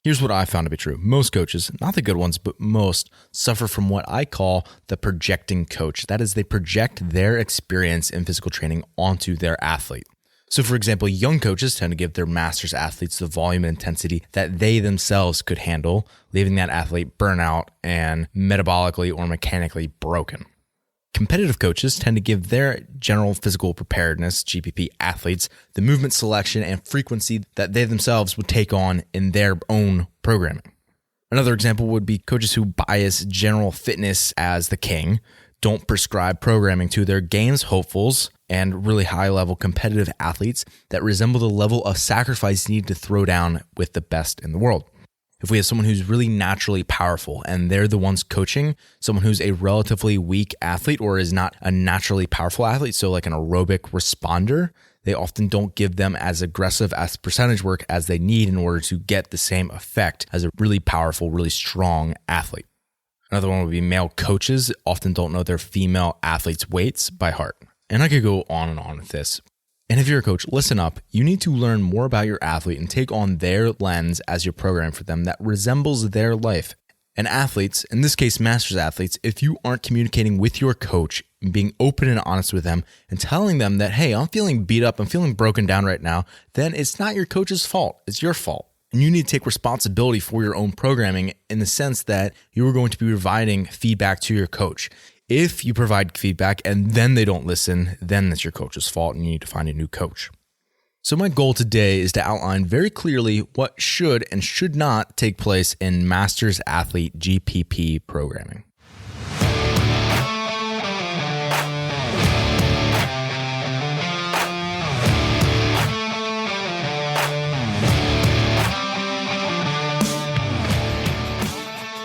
Here's what I found to be true. Most coaches, not the good ones, but most, suffer from what I call the projecting coach. That is, they project their experience in physical training onto their athlete. So for example, young coaches tend to give their masters athletes the volume and intensity that they themselves could handle, leaving that athlete burnout and metabolically or mechanically broken. Competitive coaches tend to give their general physical preparedness, GPP athletes, the movement selection and frequency that they themselves would take on in their own programming. Another example would be coaches who bias general fitness as the king, don't prescribe programming to their games hopefuls and really high-level competitive athletes that resemble the level of sacrifice needed to throw down with the best in the world. If we have someone who's really naturally powerful and they're the ones coaching someone who's a relatively weak athlete or is not a naturally powerful athlete, so like an aerobic responder, they often don't give them as aggressive as percentage work as they need in order to get the same effect as a really powerful, really strong athlete. Another one would be male coaches often don't know their female athletes' weights by heart. And I could go on and on with this. And if you're a coach, listen up. You need to learn more about your athlete and take on their lens as your program for them that resembles their life. And athletes, in this case, masters athletes, if you aren't communicating with your coach and being open and honest with them and telling them that, hey, I'm feeling beat up, I'm feeling broken down right now, then it's not your coach's fault. It's your fault. And you need to take responsibility for your own programming in the sense that you are going to be providing feedback to your coach. If you provide feedback and then they don't listen, then that's your coach's fault and you need to find a new coach. So my goal today is to outline very clearly what should and should not take place in Masters Athlete GPP programming.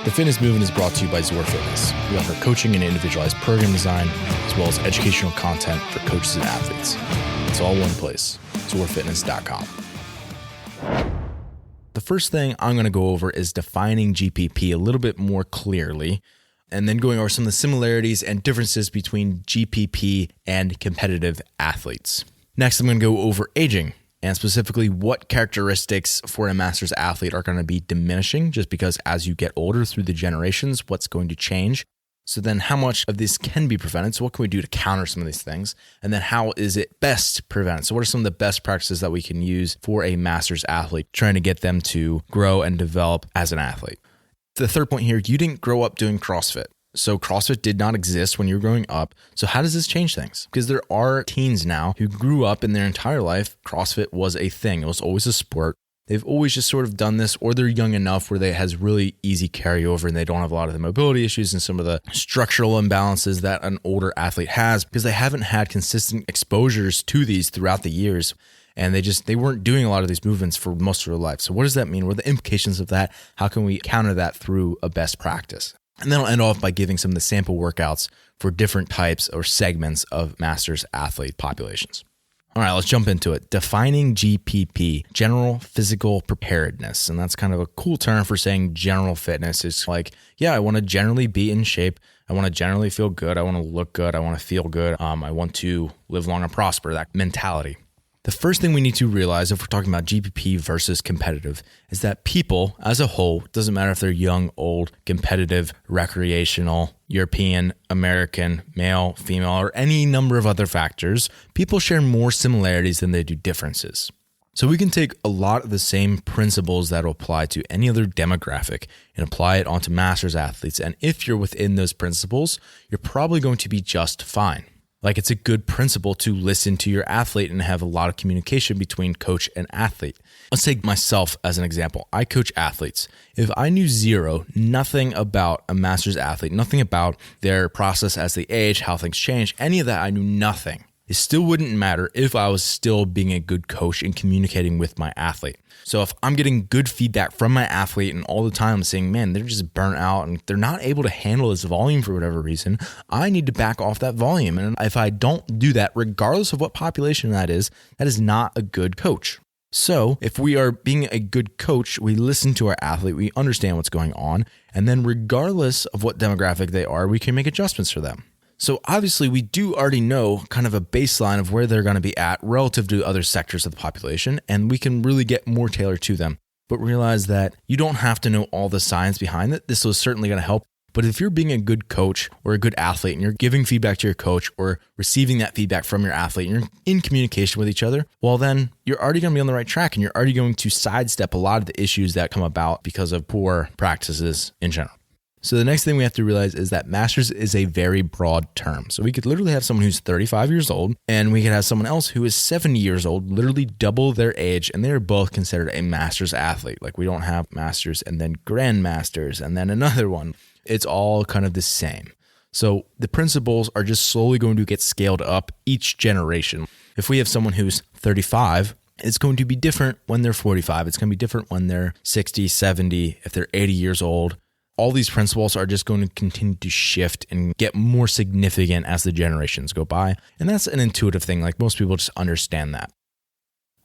The Fitness Movement is brought to you by Zor Fitness. We offer coaching and individualized program design, as well as educational content for coaches and athletes. It's all one place, zorfitness.com. The first thing I'm going to go over is defining GPP a little bit more clearly, and then going over some of the similarities and differences between GPP and competitive athletes. Next, I'm going to go over aging, and specifically what characteristics for a master's athlete are going to be diminishing just because as you get older through the generations, what's going to change. So then how much of this can be prevented? So what can we do to counter some of these things? And then how is it best prevented? So what are some of the best practices that we can use for a master's athlete, trying to get them to grow and develop as an athlete? The third point here, you didn't grow up doing CrossFit. So CrossFit did not exist when you were growing up. So how does this change things? Because there are teens now who grew up in their entire life, CrossFit was a thing. It was always a sport. They've always just sort of done this, or they're young enough where they has really easy carryover and they don't have a lot of the mobility issues and some of the structural imbalances that an older athlete has because they haven't had consistent exposures to these throughout the years. And they weren't doing a lot of these movements for most of their life. So what does that mean? What are the implications of that? How can we counter that through a best practice? And then I'll end off by giving some of the sample workouts for different types or segments of masters athlete populations. All right, let's jump into it. Defining GPP, general physical preparedness. And that's kind of a cool term for saying general fitness. It's like, yeah, I want to generally be in shape. I want to generally feel good. I want to look good. I want to feel good. I want to live long and prosper, that mentality. The first thing we need to realize if we're talking about GPP versus competitive is that people as a whole, doesn't matter if they're young, old, competitive, recreational, European, American, male, female, or any number of other factors, people share more similarities than they do differences. So we can take a lot of the same principles that will apply to any other demographic and apply it onto masters athletes. And if you're within those principles, you're probably going to be just fine. Like it's a good principle to listen to your athlete and have a lot of communication between coach and athlete. Let's take myself as an example. I coach athletes. If I knew nothing about a master's athlete, nothing about their process as they age, how things change, any of that, I knew nothing. It still wouldn't matter if I was still being a good coach and communicating with my athlete. So if I'm getting good feedback from my athlete and all the time I'm saying, man, they're just burnt out and they're not able to handle this volume for whatever reason, I need to back off that volume. And if I don't do that, regardless of what population that is not a good coach. So if we are being a good coach, we listen to our athlete, we understand what's going on, and then regardless of what demographic they are, we can make adjustments for them. So obviously we do already know kind of a baseline of where they're going to be at relative to other sectors of the population, and we can really get more tailored to them. but realize that you don't have to know all the science behind it. This is certainly going to help. But if you're being a good coach or a good athlete and you're giving feedback to your coach or receiving that feedback from your athlete and you're in communication with each other, well, then you're already going to be on the right track and you're already going to sidestep a lot of the issues that come about because of poor practices in general. So the next thing we have to realize is that masters is a very broad term. So we could literally have someone who's 35 years old and we could have someone else who is 70 years old, literally double their age, and they're both considered a master's athlete. Like we don't have masters and then grandmasters and then another one. It's all kind of the same. So the principles are just slowly going to get scaled up each generation. If we have someone who's 35, it's going to be different when they're 45. It's going to be different when they're 60, 70, if they're 80 years old. All these principles are just going to continue to shift and get more significant as the generations go by. And that's an intuitive thing. Like most people just understand that.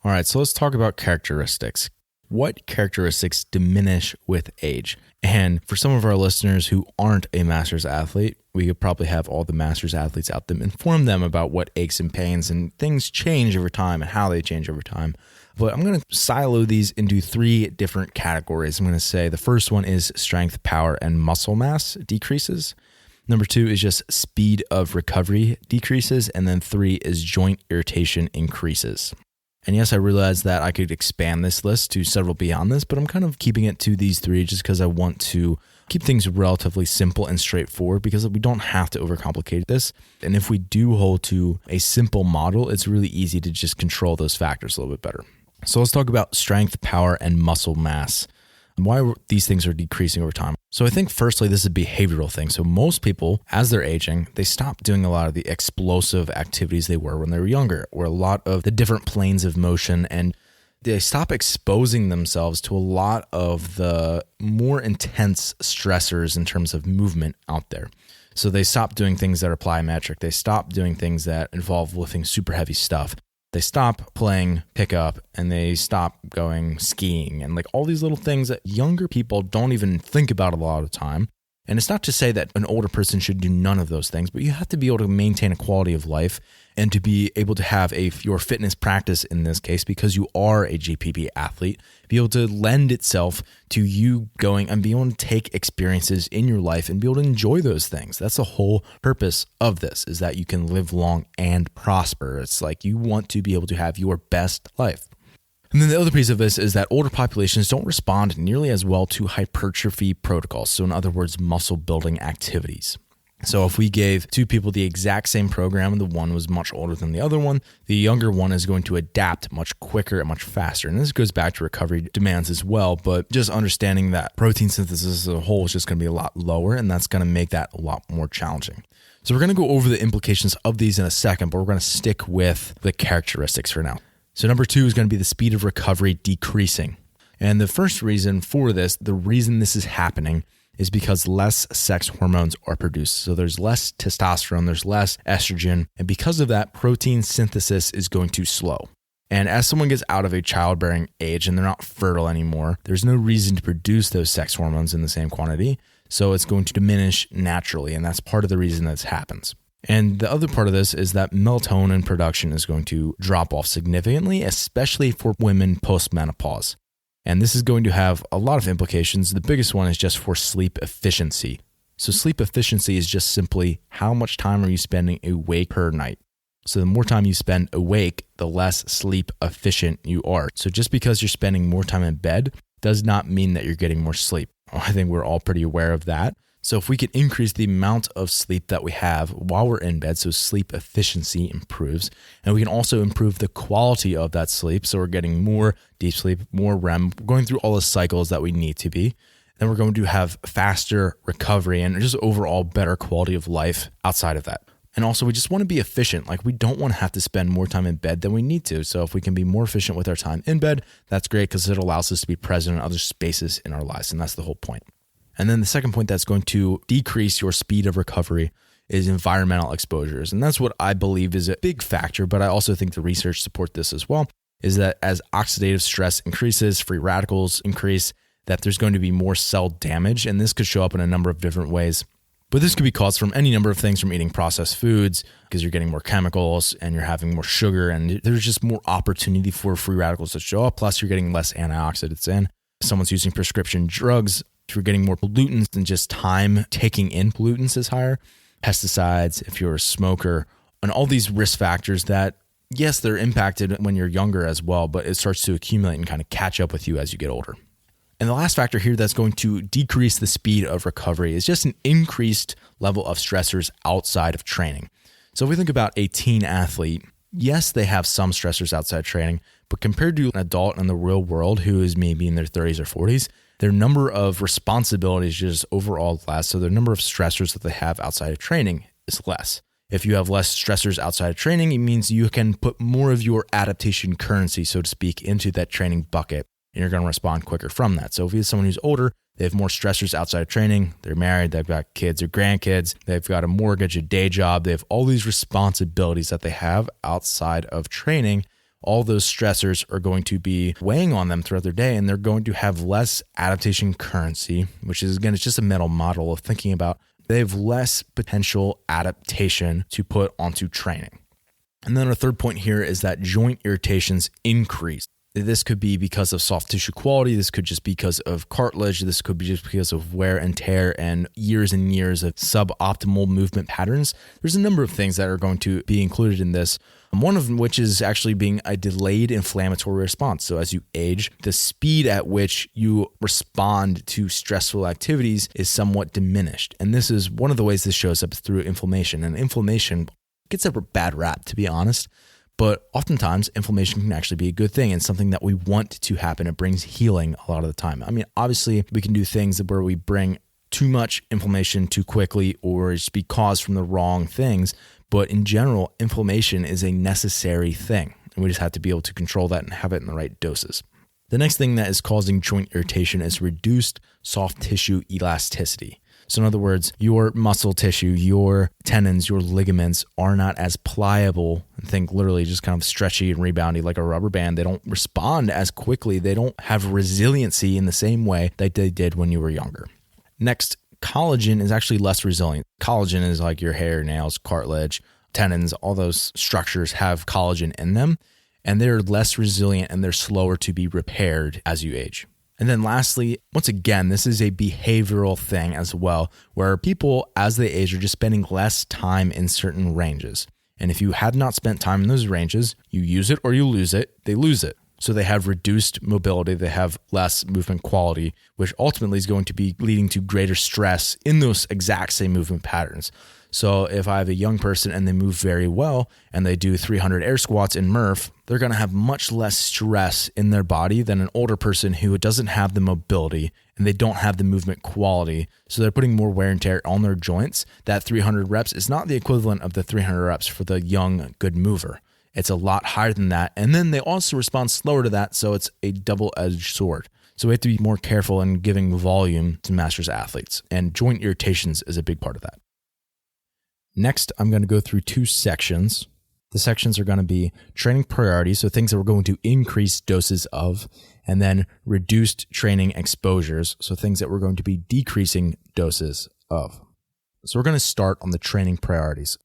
All right, so let's talk about characteristics. What characteristics diminish with age? And for some of our listeners who aren't a master's athlete, we could probably have all the master's athletes out there, inform them about what aches and pains and things change over time and how they change over time. But I'm going to silo these into 3 different categories. I'm going to say the first one is strength, power, and muscle mass decreases. Number 2 is just speed of recovery decreases. And then 3 is joint irritation increases. And yes, I realize that I could expand this list to several beyond this, but I'm kind of keeping it to these 3 just because I want to keep things relatively simple and straightforward because we don't have to overcomplicate this. And if we do hold to a simple model, it's really easy to just control those factors a little bit better. So let's talk about strength, power, and muscle mass. Why these things are decreasing over time. So I think firstly, this is a behavioral thing. So most people, as they're aging, they stop doing a lot of the explosive activities they were when they were younger, or a lot of the different planes of motion, and they stop exposing themselves to a lot of the more intense stressors in terms of movement out there. So they stop doing things that are plyometric. They stop doing things that involve lifting super heavy stuff. They stop playing pickup and they stop going skiing and like all these little things that younger people don't even think about a lot of the time. And it's not to say that an older person should do none of those things, but you have to be able to maintain a quality of life and to be able to have your fitness practice in this case, because you are a GPP athlete, be able to lend itself to you going and be able to take experiences in your life and be able to enjoy those things. That's the whole purpose of this, is that you can live long and prosper. It's like you want to be able to have your best life. And then the other piece of this is that older populations don't respond nearly as well to hypertrophy protocols. So in other words, muscle building activities. So if we gave 2 people the exact same program and the one was much older than the other one, the younger one is going to adapt much quicker and much faster. And this goes back to recovery demands as well, but just understanding that protein synthesis as a whole is just going to be a lot lower, and that's going to make that a lot more challenging. So we're going to go over the implications of these in a second, but we're going to stick with the characteristics for now. So number 2 is going to be the speed of recovery decreasing. And the first reason for this, the reason this is happening, is because less sex hormones are produced. So there's less testosterone, there's less estrogen, and because of that, protein synthesis is going to slow. And as someone gets out of a childbearing age and they're not fertile anymore, there's no reason to produce those sex hormones in the same quantity. So it's going to diminish naturally, and that's part of the reason this happens. And the other part of this is that melatonin production is going to drop off significantly, especially for women post-menopause. And this is going to have a lot of implications. The biggest one is just for sleep efficiency. So sleep efficiency is just simply how much time are you spending awake per night. So the more time you spend awake, the less sleep efficient you are. So just because you're spending more time in bed does not mean that you're getting more sleep. I think we're all pretty aware of that. So if we could increase the amount of sleep that we have while we're in bed, so sleep efficiency improves, and we can also improve the quality of that sleep. So we're getting more deep sleep, more REM, going through all the cycles that we need to be. Then we're going to have faster recovery and just overall better quality of life outside of that. And also we just want to be efficient. Like we don't want to have to spend more time in bed than we need to. So if we can be more efficient with our time in bed, that's great because it allows us to be present in other spaces in our lives. And that's the whole point. And then the second point that's going to decrease your speed of recovery is environmental exposures. And that's what I believe is a big factor, but I also think the research supports this as well, is that as oxidative stress increases, free radicals increase, that there's going to be more cell damage. And this could show up in a number of different ways. But this could be caused from any number of things, from eating processed foods, because you're getting more chemicals and you're having more sugar, and there's just more opportunity for free radicals to show up. Plus, you're getting less antioxidants in. someone's using prescription drugs, if you're getting more pollutants than just time taking in pollutants is higher, pesticides, if you're a smoker, and all these risk factors that, yes, they're impacted when you're younger as well, but it starts to accumulate and kind of catch up with you as you get older. And the last factor here that's going to decrease the speed of recovery is just an increased level of stressors outside of training. So if we think about a teen athlete, yes, they have some stressors outside training, but compared to an adult in the real world who is maybe in their 30s or 40s, their number of responsibilities is just overall less. So the number of stressors that they have outside of training is less. If you have less stressors outside of training, it means you can put more of your adaptation currency, so to speak, into that training bucket, and you're going to respond quicker from that. So if you have someone who's older, they have more stressors outside of training, they're married, they've got kids or grandkids, they've got a mortgage, a day job, they have all these responsibilities that they have outside of training. All those stressors are going to be weighing on them throughout their day, and they're going to have less adaptation currency, which is, again, it's just a mental model of thinking about they have less potential adaptation to put onto training. And then our third point here is that joint irritations increase. This could be because of soft tissue quality. This could just be because of cartilage. This could be just because of wear and tear and years of suboptimal movement patterns. There's a number of things that are going to be included in this. One of which is actually being a delayed inflammatory response. So as you age, the speed at which you respond to stressful activities is somewhat diminished. And this is one of the ways this shows up through inflammation. And inflammation gets a bad rap, to be honest. But oftentimes, inflammation can actually be a good thing and something that we want to happen. It brings healing a lot of the time. I mean, obviously, we can do things where we bring too much inflammation too quickly or just be caused from the wrong things. But in general, inflammation is a necessary thing. And we just have to be able to control that and have it in the right doses. The next thing that is causing joint irritation is reduced soft tissue elasticity. So in other words, your muscle tissue, your tendons, your ligaments are not as pliable, and think literally just kind of stretchy and reboundy like a rubber band. They don't respond as quickly. They don't have resiliency in the same way that they did when you were younger. Next, collagen is actually less resilient. Collagen is like your hair, nails, cartilage, tendons, all those structures have collagen in them, and they're less resilient and they're slower to be repaired as you age. And then lastly, once again, this is a behavioral thing as well, where people as they age are just spending less time in certain ranges. And if you have not spent time in those ranges, you use it or you lose it, they lose it. So they have reduced mobility, they have less movement quality, which ultimately is going to be leading to greater stress in those exact same movement patterns. So if I have a young person and they move very well and they do 300 air squats in Murph, they're going to have much less stress in their body than an older person who doesn't have the mobility and they don't have the movement quality. So they're putting more wear and tear on their joints. That 300 reps is not the equivalent of the 300 reps for the young, good mover. It's a lot higher than that. And then they also respond slower to that. So it's a double-edged sword. So we have to be more careful in giving volume to masters athletes. And joint irritations is a big part of that. Next, I'm going to go through two sections. The sections are going to be training priorities, so things that we're going to increase doses of, and then reduced training exposures, so things that we're going to be decreasing doses of. So we're going to start on the training priorities.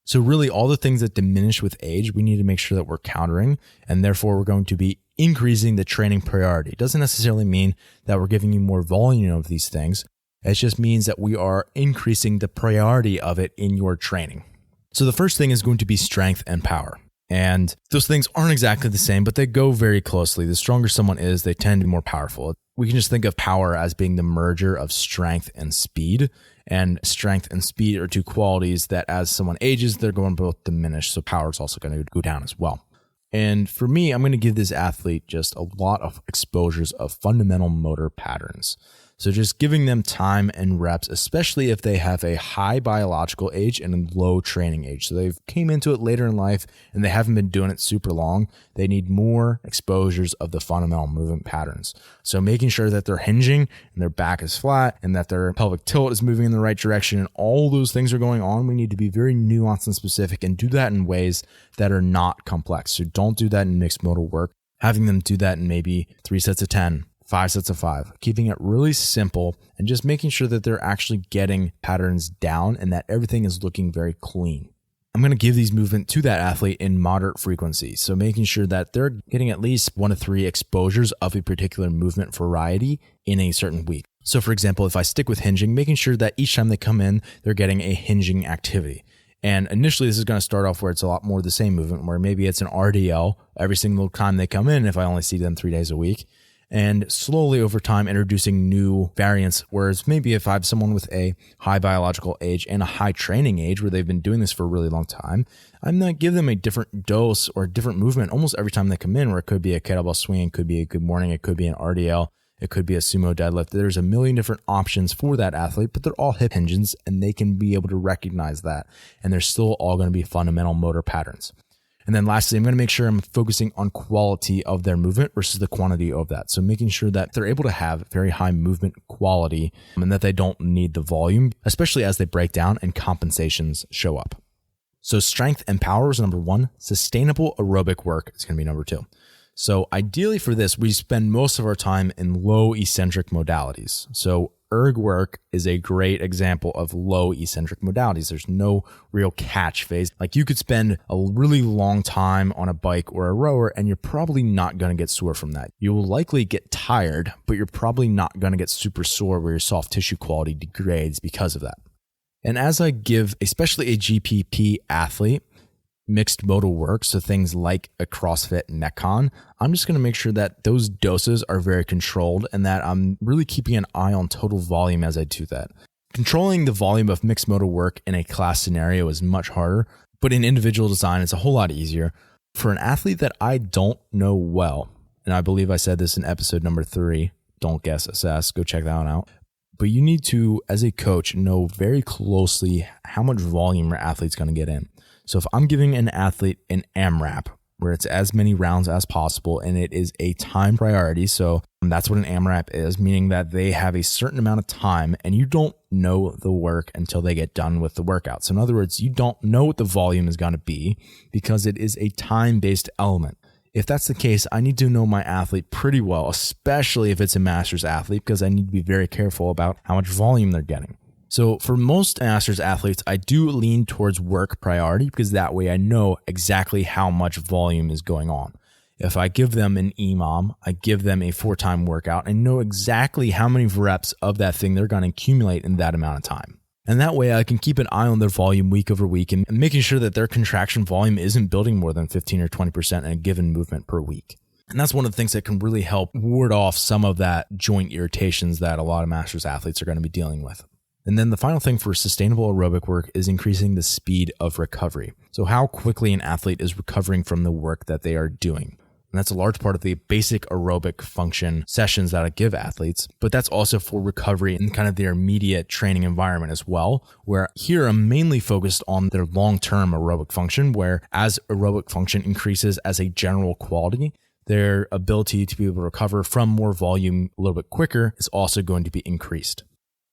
So really all the things that diminish with age, we need to make sure that we're countering, and therefore we're going to be increasing the training priority. It doesn't necessarily mean that we're giving you more volume of these things. It just means that we are increasing the priority of it in your training. So the first thing is going to be strength and power. And those things aren't exactly the same, but they go very closely. The stronger someone is, they tend to be more powerful. We can just think of power as being the merger of strength and speed. And strength and speed are two qualities that as someone ages, they're going to both diminish. So power is also going to go down as well. And for me, I'm going to give this athlete just a lot of exposures of fundamental motor patterns. So just giving them time and reps, especially if they have a high biological age and a low training age. So they've came into it later in life and they haven't been doing it super long. They need more exposures of the fundamental movement patterns. So making sure that they're hinging and their back is flat and that their pelvic tilt is moving in the right direction and all those things are going on. We need to be very nuanced and specific and do that in ways that are not complex. So don't do that in mixed modal work. Having them do that in maybe 3 sets of 10. 5 sets of 5, keeping it really simple and just making sure that they're actually getting patterns down and that everything is looking very clean. I'm going to give these movement to that athlete in moderate frequency. So making sure that they're getting at least 1 to 3 exposures of a particular movement variety in a certain week. So for example, if I stick with hinging, making sure that each time they come in, they're getting a hinging activity. And initially, this is going to start off where it's a lot more the same movement, where maybe it's an RDL every single time they come in if I only see them 3 days a week. And slowly over time, introducing new variants, whereas maybe if I have someone with a high biological age and a high training age where they've been doing this for a really long time, I'm going to give them a different dose or a different movement almost every time they come in, where it could be a kettlebell swing, it could be a good morning, it could be an RDL, it could be a sumo deadlift. There's a million different options for that athlete, but they're all hip hinges and they can be able to recognize that. And they're still all going to be fundamental motor patterns. And then lastly, I'm going to make sure I'm focusing on quality of their movement versus the quantity of that. So making sure that they're able to have very high movement quality and that they don't need the volume, especially as they break down and compensations show up. So strength and power is number 1. Sustainable aerobic work is going to be number 2. So ideally for this, we spend most of our time in low eccentric modalities. So erg work is a great example of low eccentric modalities. There's no real catch phase. Like you could spend a really long time on a bike or a rower and you're probably not going to get sore from that. You will likely get tired, but you're probably not going to get super sore where your soft tissue quality degrades because of that. And as I give, especially a GPP athlete, mixed modal work, so things like a CrossFit Metcon, I'm just going to make sure that those doses are very controlled and that I'm really keeping an eye on total volume as I do that. Controlling the volume of mixed modal work in a class scenario is much harder, but in individual design, it's a whole lot easier. For an athlete that I don't know well, and I believe I said this in episode number 3, don't guess, assess, go check that one out. But you need to, as a coach, know very closely how much volume your athlete's going to get in. So if I'm giving an athlete an AMRAP, where it's as many rounds as possible, and it is a time priority, so that's what an AMRAP is, meaning that they have a certain amount of time, and you don't know the work until they get done with the workout. So in other words, you don't know what the volume is going to be because it is a time-based element. If that's the case, I need to know my athlete pretty well, especially if it's a master's athlete, because I need to be very careful about how much volume they're getting. So for most masters athletes, I do lean towards work priority because that way I know exactly how much volume is going on. If I give them an EMOM, I give them a 4-time workout and know exactly how many reps of that thing they're going to accumulate in that amount of time. And that way I can keep an eye on their volume week over week and making sure that their contraction volume isn't building more than 15 or 20% in a given movement per week. And that's one of the things that can really help ward off some of that joint irritations that a lot of masters athletes are going to be dealing with. And then the final thing for sustainable aerobic work is increasing the speed of recovery. So how quickly an athlete is recovering from the work that they are doing. And that's a large part of the basic aerobic function sessions that I give athletes, but that's also for recovery in kind of their immediate training environment as well, where here I'm mainly focused on their long-term aerobic function, where as aerobic function increases as a general quality, their ability to be able to recover from more volume a little bit quicker is also going to be increased.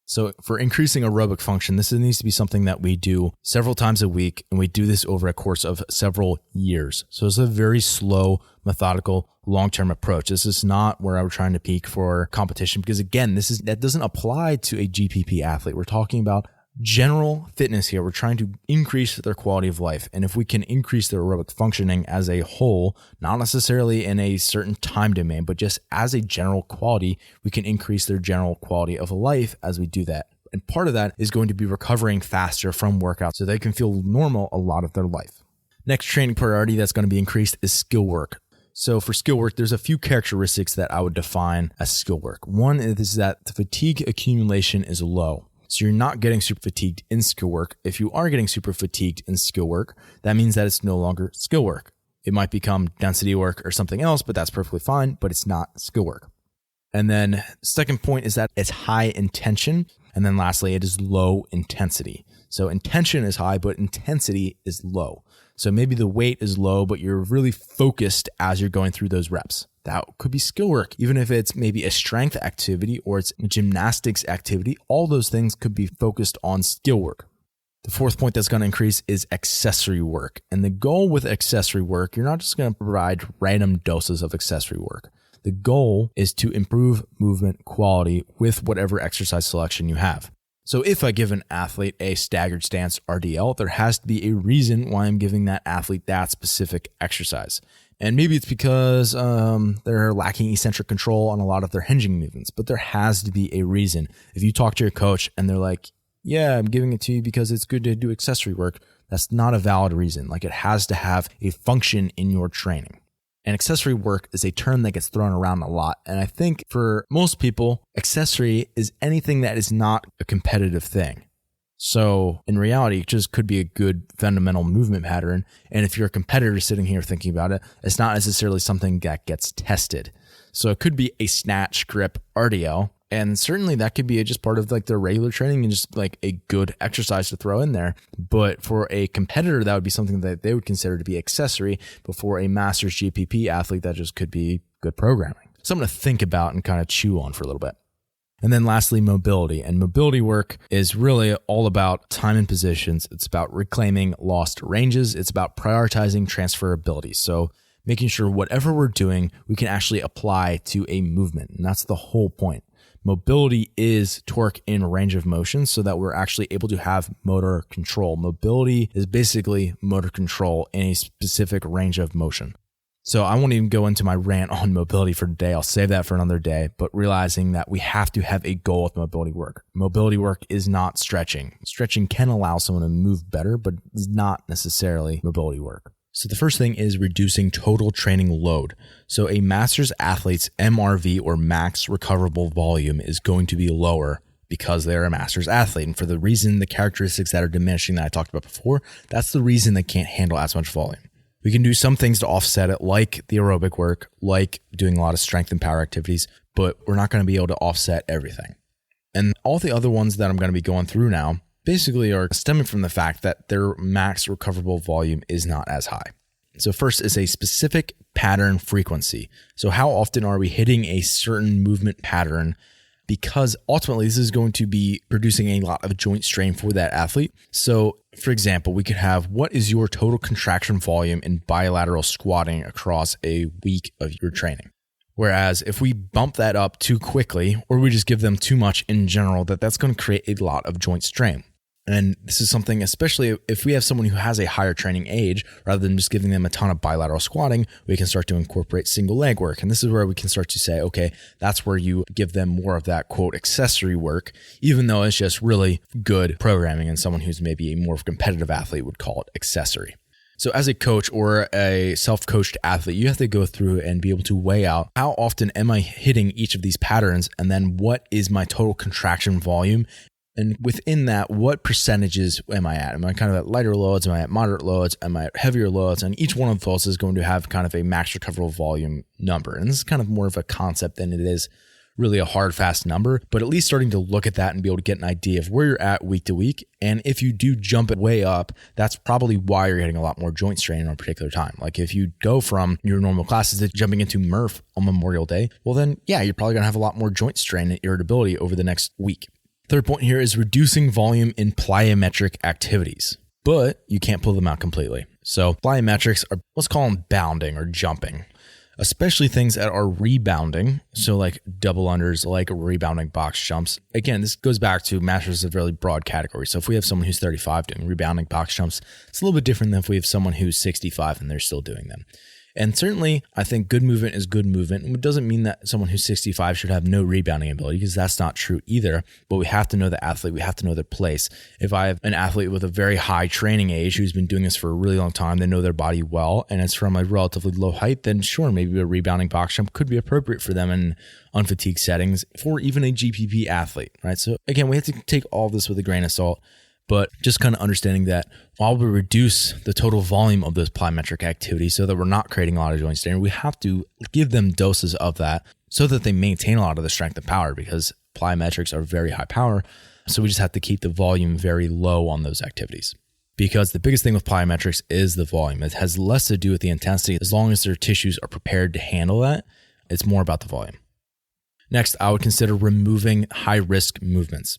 So for increasing aerobic function, this needs to be something that we do several times a week, and we do this over a course of several years. So it's a very slow, methodical, long-term approach. This is not where I'm trying to peak for competition, because again, that doesn't apply to a GPP athlete. We're talking about general fitness here. We're trying to increase their quality of life. And if we can increase their aerobic functioning as a whole, not necessarily in a certain time domain, but just as a general quality, we can increase their general quality of life as we do that. And part of that is going to be recovering faster from workouts so they can feel normal a lot of their life. Next training priority that's going to be increased is skill work. So for skill work, there's a few characteristics that I would define as skill work. One is that the fatigue accumulation is low. So you're not getting super fatigued in skill work. If you are getting super fatigued in skill work, that means that it's no longer skill work. It might become density work or something else, but that's perfectly fine, but it's not skill work. And then second point is that it's high intention. And then lastly, it is low intensity. So intention is high, but intensity is low. So maybe the weight is low, but you're really focused as you're going through those reps. That could be skill work, even if it's maybe a strength activity or it's a gymnastics activity. All those things could be focused on skill work. The fourth point that's going to increase is accessory work. And the goal with accessory work, you're not just going to provide random doses of accessory work. The goal is to improve movement quality with whatever exercise selection you have. So if I give an athlete a staggered stance RDL, there has to be a reason why I'm giving that athlete that specific exercise. And maybe it's because they're lacking eccentric control on a lot of their hinging movements, but there has to be a reason. If you talk to your coach and they're like, yeah, I'm giving it to you because it's good to do accessory work, that's not a valid reason. Like, it has to have a function in your training. And accessory work is a term that gets thrown around a lot. And I think for most people, accessory is anything that is not a competitive thing. So in reality, it just could be a good fundamental movement pattern. And if you're a competitor sitting here thinking about it, it's not necessarily something that gets tested. So it could be a snatch grip RDL. And certainly that could be just part of like their regular training and just like a good exercise to throw in there. But for a competitor, that would be something that they would consider to be accessory. But for a master's GPP athlete, that just could be good programming. Something to think about and kind of chew on for a little bit. And then lastly, mobility. And mobility work is really all about time and positions. It's about reclaiming lost ranges. It's about prioritizing transferability. So making sure whatever we're doing, we can actually apply to a movement. And that's the whole point. Mobility is torque in range of motion so that we're actually able to have motor control. Mobility is basically motor control in a specific range of motion. So I won't even go into my rant on mobility for today. I'll save that for another day, but realizing that we have to have a goal with mobility work. Mobility work is not stretching. Stretching can allow someone to move better, but is not necessarily mobility work. So the first thing is reducing total training load. So a master's athlete's MRV or max recoverable volume is going to be lower because they're a master's athlete. And for the reason, the characteristics that are diminishing that I talked about before, that's the reason they can't handle as much volume. We can do some things to offset it, like the aerobic work, like doing a lot of strength and power activities, but we're not going to be able to offset everything. And all the other ones that I'm going to be going through now basically are stemming from the fact that their max recoverable volume is not as high. So first is a specific pattern frequency. So how often are we hitting a certain movement pattern? Because ultimately this is going to be producing a lot of joint strain for that athlete. So for example, we could have, what is your total contraction volume in bilateral squatting across a week of your training? Whereas if we bump that up too quickly, or we just give them too much in general, that's going to create a lot of joint strain. And this is something, especially if we have someone who has a higher training age, rather than just giving them a ton of bilateral squatting, we can start to incorporate single leg work. And this is where we can start to say, okay, that's where you give them more of that quote accessory work, even though it's just really good programming and someone who's maybe a more competitive athlete would call it accessory. So as a coach or a self-coached athlete, you have to go through and be able to weigh out how often am I hitting each of these patterns, and then what is my total contraction volume? And within that, what percentages am I at? Am I kind of at lighter loads? Am I at moderate loads? Am I at heavier loads? And each one of those is going to have kind of a max recoverable volume number. And this is kind of more of a concept than it is really a hard, fast number, but at least starting to look at that and be able to get an idea of where you're at week to week. And if you do jump it way up, that's probably why you're getting a lot more joint strain on a particular time. Like if you go from your normal classes to jumping into Murph on Memorial Day, well then, yeah, you're probably going to have a lot more joint strain and irritability over the next week. Third point here is reducing volume in plyometric activities, but you can't pull them out completely. So plyometrics are, let's call them bounding or jumping, especially things that are rebounding. So like double unders, like rebounding box jumps. Again, this goes back to masters of a really broad category. So if we have someone who's 35 doing rebounding box jumps, it's a little bit different than if we have someone who's 65 and they're still doing them. And certainly, I think good movement is good movement. It doesn't mean that someone who's 65 should have no rebounding ability, because that's not true either. But we have to know the athlete. We have to know their place. If I have an athlete with a very high training age who's been doing this for a really long time, they know their body well, and it's from a relatively low height, then sure, maybe a rebounding box jump could be appropriate for them in unfatigued settings for even a GPP athlete, right? So again, we have to take all this with a grain of salt. But just kind of understanding that while we reduce the total volume of those plyometric activities so that we're not creating a lot of joint strain, we have to give them doses of that so that they maintain a lot of the strength and power, because plyometrics are very high power. So we just have to keep the volume very low on those activities. Because the biggest thing with plyometrics is the volume. It has less to do with the intensity. As long as their tissues are prepared to handle that, it's more about the volume. Next, I would consider removing high-risk movements.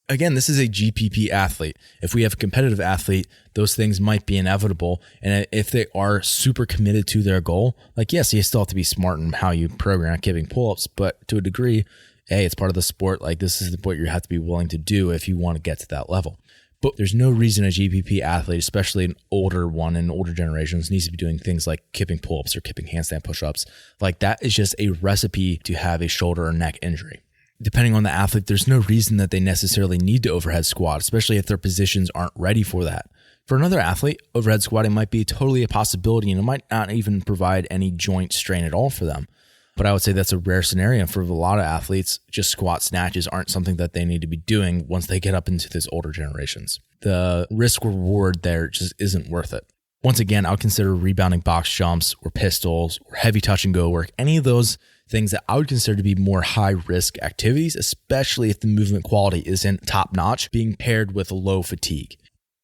Again, this is a GPP athlete. If we have a competitive athlete, those things might be inevitable. And if they are super committed to their goal, like yes, you still have to be smart in how you program giving pull-ups, but to a degree, Hey, it's part of the sport. Like, this is what you have to be willing to do if you want to get to that level. But there's no reason a GPP athlete, especially an older one in older generations, needs to be doing things like kipping pull-ups or kipping handstand push-ups. Like, that is just a recipe to have a shoulder or neck injury. Depending on the athlete, there's no reason that they necessarily need to overhead squat, especially if their positions aren't ready for that. For another athlete, overhead squatting might be totally a possibility, and it might not even provide any joint strain at all for them. But I would say that's a rare scenario. For a lot of athletes, just squat snatches aren't something that they need to be doing once they get up into these older generations. The risk reward there just isn't worth it. Once again, I would consider rebounding box jumps or pistols or heavy touch and go work, any of those things that I would consider to be more high risk activities, especially if the movement quality isn't top notch, being paired with low fatigue.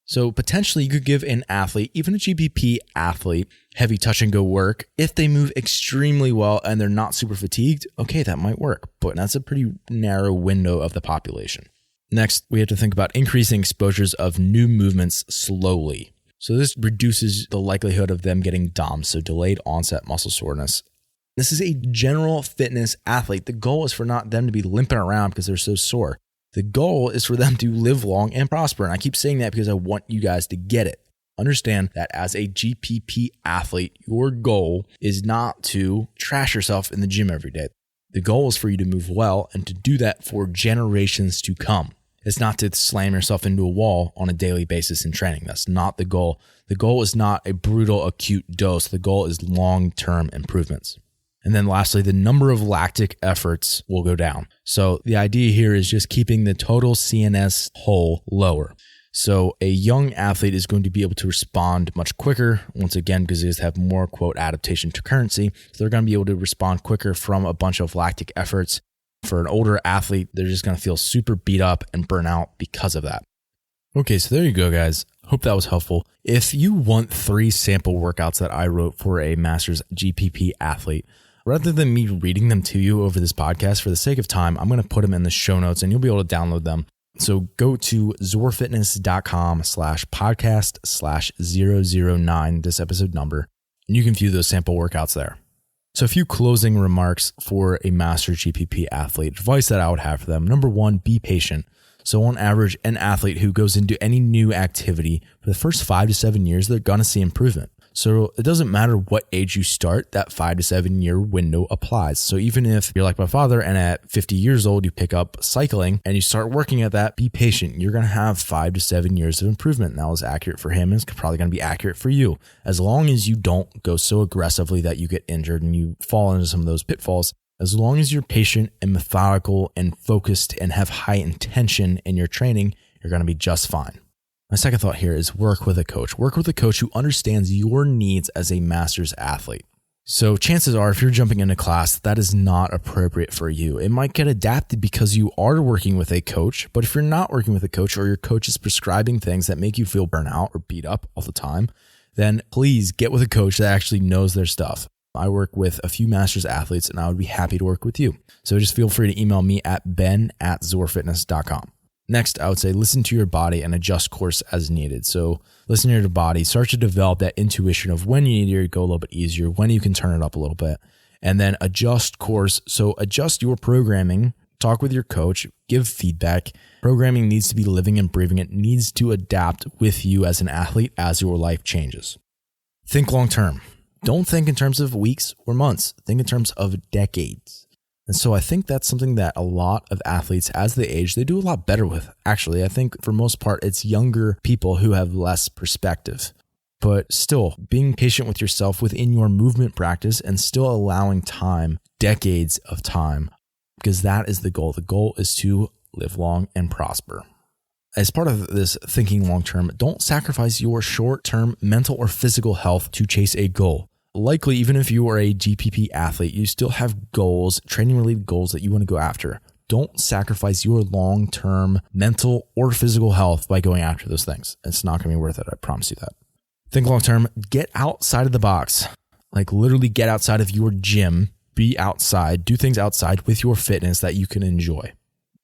So potentially you could give an athlete, even a GPP athlete, heavy touch and go work. If they move extremely well and they're not super fatigued, okay, that might work, but that's a pretty narrow window of the population. Next, we have to think about increasing exposures of new movements slowly. So this reduces the likelihood of them getting DOMS, so delayed onset muscle soreness. This is a general fitness athlete. The goal is for not them to be limping around because they're so sore. The goal is for them to live long and prosper. And I keep saying that because I want you guys to get it. Understand that as a GPP athlete, your goal is not to trash yourself in the gym every day. The goal is for you to move well and to do that for generations to come. It's not to slam yourself into a wall on a daily basis in training. That's not the goal. The goal is not a brutal acute dose. The goal is long-term improvements. And then lastly, the number of lactic efforts will go down. So the idea here is just keeping the total CNS whole lower. So a young athlete is going to be able to respond much quicker, once again, because they have more, quote, adaptation to currency. So they're going to be able to respond quicker from a bunch of lactic efforts. For an older athlete, they're just going to feel super beat up and burn out because of that. Okay, so there you go, guys. Hope that was helpful. If you want 3 sample workouts that I wrote for a master's GPP athlete, rather than me reading them to you over this podcast, for the sake of time, I'm going to put them in the show notes and you'll be able to download them. So go to zorfitness.com/podcast/009, this episode number, and you can view those sample workouts there. So a few closing remarks for a master GPP athlete. Advice that I would have for them. Number 1, be patient. So on average, an athlete who goes into any new activity for the first 5 to 7 years, they're going to see improvement. So it doesn't matter what age you start, that 5 to 7 year window applies. So even if you're like my father and at 50 years old, you pick up cycling and you start working at that, be patient. You're going to have 5 to 7 years of improvement. And that was accurate for him. It's probably going to be accurate for you. As long as you don't go so aggressively that you get injured and you fall into some of those pitfalls, as long as you're patient and methodical and focused and have high intention in your training, you're going to be just fine. My second thought here is work with a coach. Work with a coach who understands your needs as a master's athlete. So chances are, if you're jumping into class, that is not appropriate for you. It might get adapted because you are working with a coach, but if you're not working with a coach or your coach is prescribing things that make you feel burnout or beat up all the time, then please get with a coach that actually knows their stuff. I work with a few master's athletes and I would be happy to work with you. So just feel free to email me at ben@zorfitness.com. Next, I would say listen to your body and adjust course as needed. So listen to your body, start to develop that intuition of when you need to go a little bit easier, when you can turn it up a little bit, and then adjust course. So adjust your programming, talk with your coach, give feedback. Programming needs to be living and breathing. It needs to adapt with you as an athlete as your life changes. Think long term. Don't think in terms of weeks or months. Think in terms of decades. And so I think that's something that a lot of athletes, as they age, they do a lot better with. Actually, I think for most part, it's younger people who have less perspective. But still, being patient with yourself within your movement practice and still allowing time, decades of time, because that is the goal. The goal is to live long and prosper. As part of this thinking long term, don't sacrifice your short-term mental or physical health to chase a goal. Likely, even if you are a GPP athlete, you still have goals, training-related goals that you want to go after. Don't sacrifice your long-term mental or physical health by going after those things. It's not going to be worth it. I promise you that. Think long-term. Get outside of the box. Like literally get outside of your gym. Be outside. Do things outside with your fitness that you can enjoy.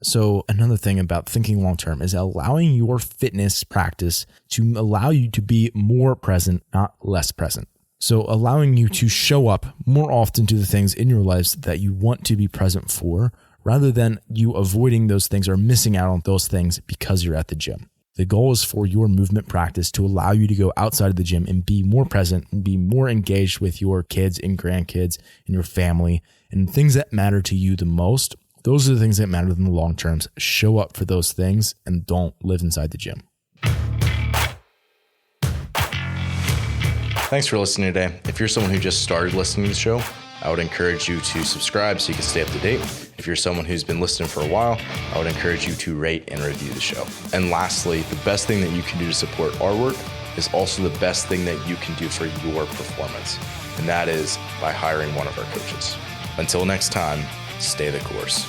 So another thing about thinking long-term is allowing your fitness practice to allow you to be more present, not less present. So allowing you to show up more often to the things in your lives that you want to be present for, rather than you avoiding those things or missing out on those things because you're at the gym. The goal is for your movement practice to allow you to go outside of the gym and be more present and be more engaged with your kids and grandkids and your family and things that matter to you the most. Those are the things that matter in the long terms. Show up for those things and don't live inside the gym. Thanks for listening today. If you're someone who just started listening to the show, I would encourage you to subscribe so you can stay up to date. If you're someone who's been listening for a while, I would encourage you to rate and review the show. And lastly, the best thing that you can do to support our work is also the best thing that you can do for your performance. And that is by hiring one of our coaches. Until next time, stay the course.